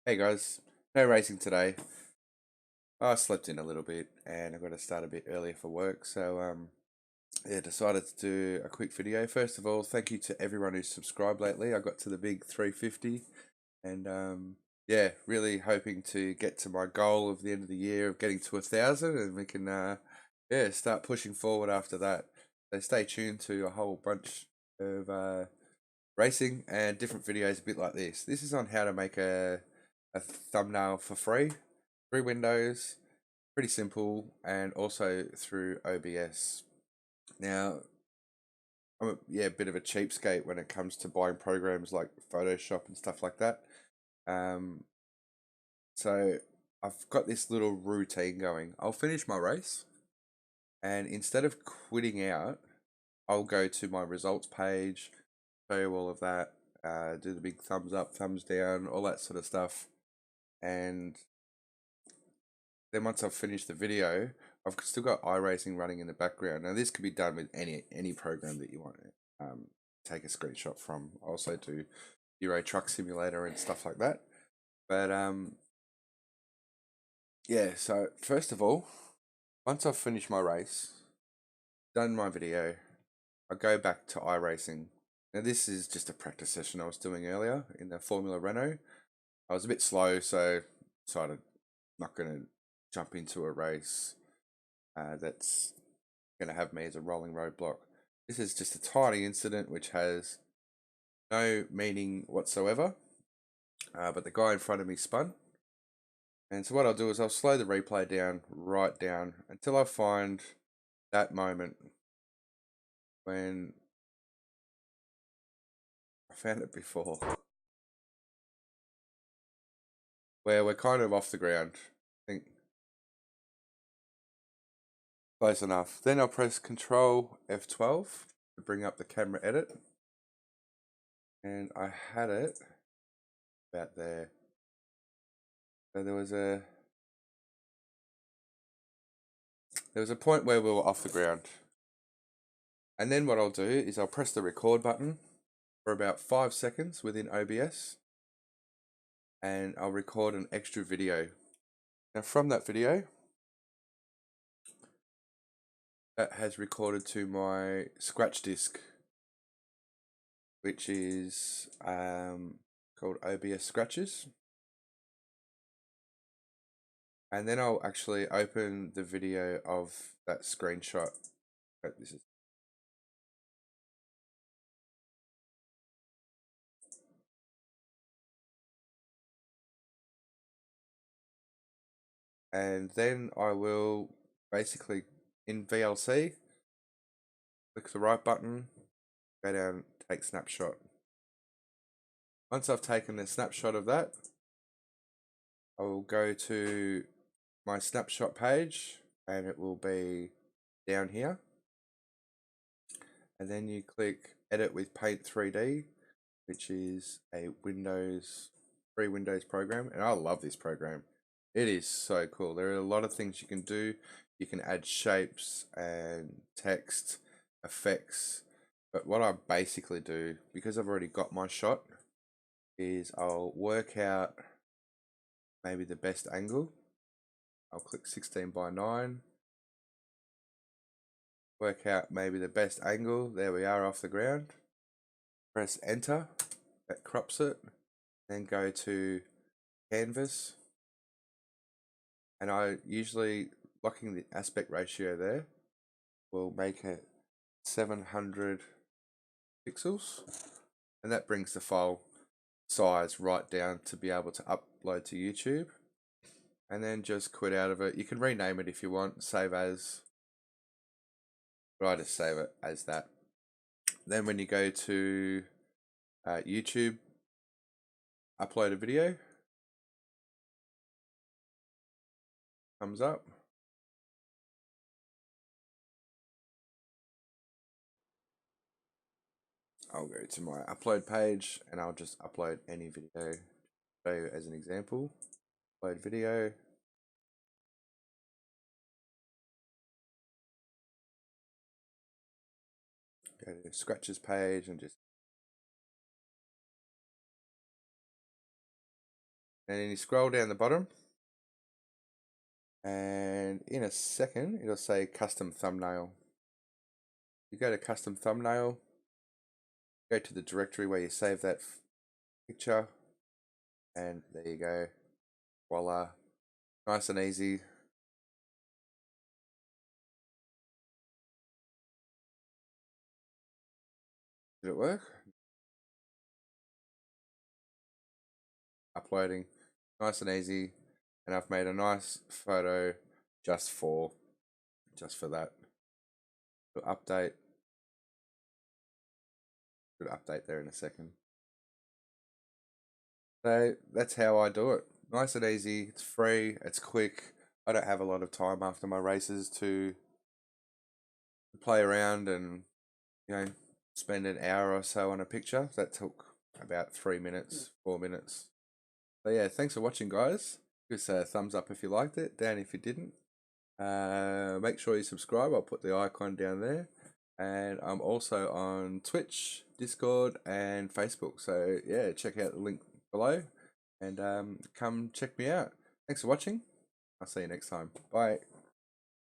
Hey guys, no racing today. I slept in a little bit and I've got to start a bit earlier for work, so yeah, decided to do a quick video. First of all, thank you to everyone who's subscribed lately. I got to the big 350 and yeah, really hoping to get to my goal of the end of the year of getting to 1,000 and we can yeah, start pushing forward after that. So stay tuned to a whole bunch of racing and different videos a bit like this. This is on how to make a thumbnail for free, through Windows, pretty simple, and also through OBS. Now, I'm a bit of a cheapskate when it comes to buying programs like Photoshop and stuff like that. Um, so I've got this little routine going. I'll finish my race, and instead of quitting out, I'll go to my results page, show you all of that, do the big thumbs up, thumbs down, all that sort of stuff. And then once I've finished the video, I've still got iRacing running in the background. Now this could be done with any program that you want to take a screenshot from. I also do Euro Truck Simulator and stuff like that. But yeah, so first of all, once I've finished my race, done my video, I go back to iRacing. Now this is just a practice session I was doing earlier in the Formula Renault. I was a bit slow, so decided not going to jump into a race that's going to have me as a rolling roadblock. This is just a tiny incident which has no meaning whatsoever, but the guy in front of me spun. And so what I'll do is I'll slow the replay down, right down, until I find that moment when I found it before, where we're kind of off the ground. I think close enough. Then I'll press Control F12 to bring up the camera edit. And I had it about there. So there was a point where we were off the ground. And then what I'll do is I'll press the record button for about 5 seconds within OBS and I'll record an extra video. Now from that video, that has recorded to my scratch disk, which is called OBS Scratches. And then I'll actually open the video of that screenshot. This is and then I will basically in VLC click the right button, go down, take snapshot. Once I've taken a snapshot of that, I will go to my snapshot page and it will be down here. And then you click edit with Paint 3D, which is a free Windows program. And I love this program. It is so cool. There are a lot of things you can do. You can add shapes and text, effects. But what I basically do, because I've already got my shot, is I'll work out maybe the best angle. I'll click 16:9. Work out maybe the best angle. There we are off the ground. Press enter. That crops it. Then go to canvas. And I usually, locking the aspect ratio there, will make it 700 pixels. And that brings the file size right down to be able to upload to YouTube. And then just quit out of it. You can rename it if you want, save as, but I just save it as that. Then when you go to YouTube, upload a video, thumbs up. I'll go to my upload page and I'll just upload any video. So as an example, upload video. Go to the scratches page and just And then you scroll down the bottom, and in a second it'll say custom thumbnail. You go to custom thumbnail, go to the directory where you save that picture, and there you go. Voila, nice and easy. Did it work? Uploading, nice and easy, and I've made a nice photo just for that. Update. Good update there in a second. So that's how I do it. Nice and easy. It's free. It's quick. I don't have a lot of time after my races to play around and spend an hour or so on a picture. That took about 3 minutes, 4 minutes. So yeah, thanks for watching, guys. Give us a thumbs up if you liked it, down if you didn't. Make sure you subscribe. I'll put the icon down there. And I'm also on Twitch, Discord, and Facebook. So yeah, check out the link below and come check me out. Thanks for watching. I'll see you next time. Bye.